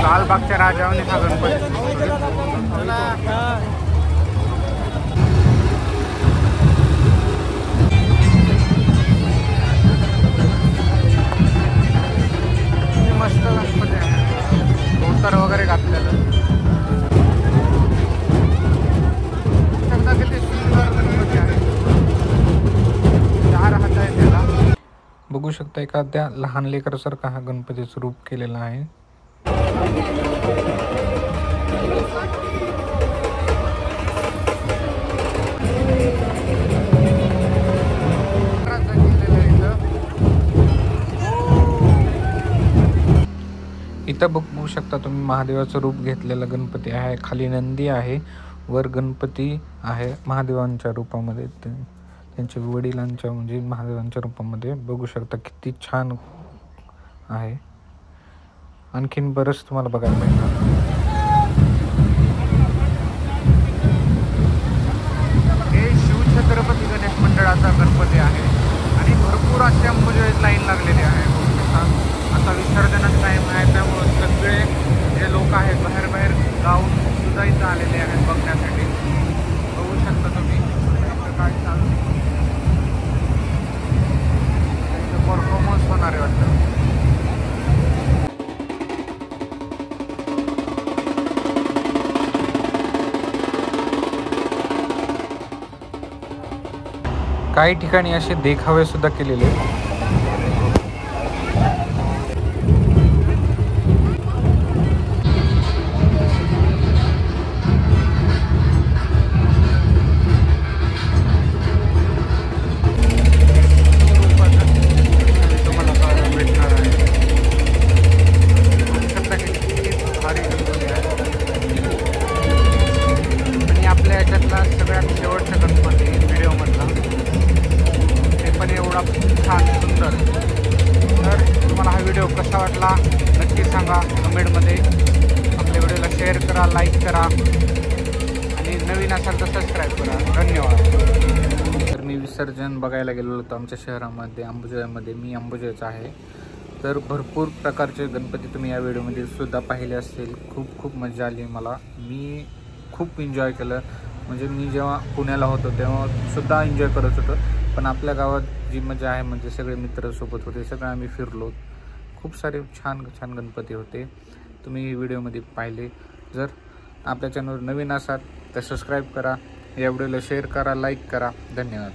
लालबागच्या राजाने हा गणपती मस्त गणपती आहे, धोतर वगैरे घातलेलं. किती सुंदर गणपती आहे, 4 हात आहे त्याला. बघू शकता एखाद्या लहान लेकरासारखा हा गणपतीचं रूप केलेला आहे. इथं बघू शकता तुम्ही महादेवाचं रूप घेतलेला गणपती आहे. खाली नंदी आहे, वर गणपती आहे महादेवांच्या रूपामध्ये, त्यांच्या वडिलांच्या म्हणजे महादेवांच्या रूपामध्ये. बघू शकता किती छान आहे. आणखीन बरंच तुम्हाला बघायला मिळणार. हे शिवछत्रपती गणेश मंडळाचा गणपती आहे आणि भरपूर असे अंबुजोळीत लाईन लागलेली आहे. आता विसर्जनाचा टाईम आहे, त्यामुळे सगळे जे लोक आहेत बाहेर गावून सुद्धा इथं आलेले आहेत बघण्यासाठी. बघू शकता तुम्ही काय चालू परफॉर्मन्स होणार आहे वाटतं. काही ठिकाणी असे देखावे सुद्धा केलेले आहेत. सगळ्यात शेवटचा गणपती व्हिडिओमधला, ते पण एवढा छान सुंदर. तर तुम्हाला हा व्हिडिओ कसा वाटला नक्की सांगा कमेंटमध्ये. आपल्या व्हिडिओला शेअर करा, लाईक करा आणि नवीन असाल तर सबस्क्राईब करा. धन्यवाद. तर मी विसर्जन बघायला गेलो होतो आमच्या शहरामध्ये, अंबुजामध्ये. मी अंबुजाचा आहे. तर भरपूर प्रकारचे गणपती तुम्ही या व्हिडिओमध्ये सुद्धा पाहिले असतील. खूप मजा आली मला. मी खूप एन्जॉय केलं. म्हणजे मी जेव्हा पुण्याला होतो तेव्हा सुद्धा एन्जॉय करत होतो, पण आपल्या गावात जी मजा आहे म्हणजे सगळे मित्रासोबत होते, सगळं आम्ही फिरलो. खूप सारे छान गणपती होते, तुम्ही व्हिडिओमध्ये पाहिले. जर आपल्या चॅनलवर नवीन असाल तर सबस्क्राईब करा, या व्हिडिओला शेअर करा, लाईक करा. धन्यवाद.